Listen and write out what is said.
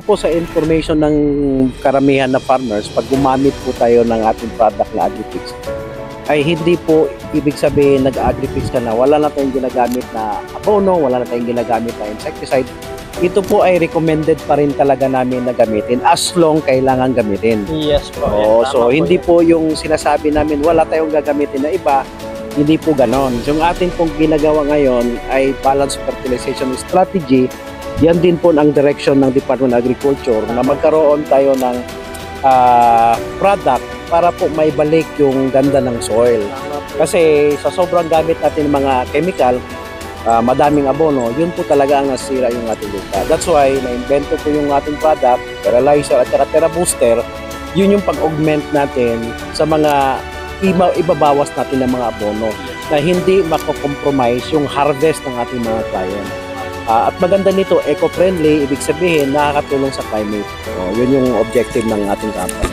Po sa information ng karamihan na farmers, pag gumamit po tayo ng ating product na Agrifix, ay hindi po ibig sabihin nag-Agrifix ka na, wala na tayong ginagamit na abono, wala na tayong ginagamit na insecticide. Ito po ay recommended pa rin talaga namin na gamitin as long kailangan gamitin. Yes po. So hindi po yung sinasabi namin wala tayong gagamitin na iba, hindi po ganon. Yung atin pong ginagawa ngayon ay balanced fertilization strategy. Yan din po ang direction ng Department of Agriculture na magkaroon tayo ng product para po maibalik yung ganda ng soil. Kasi sa sobrang gamit natin ng mga chemical, madaming abono, yun po talaga ang nasira yung ating lupa. That's why na-invento po yung ating product, fertilizer at Terra Booster. Yun yung pag-augment natin sa mga ibabawas natin ng mga abono na hindi mako-compromise yung harvest ng ating mga client. At maganda nito, eco-friendly, ibig sabihin nakakatulong sa climate. Yun yung objective ng ating company.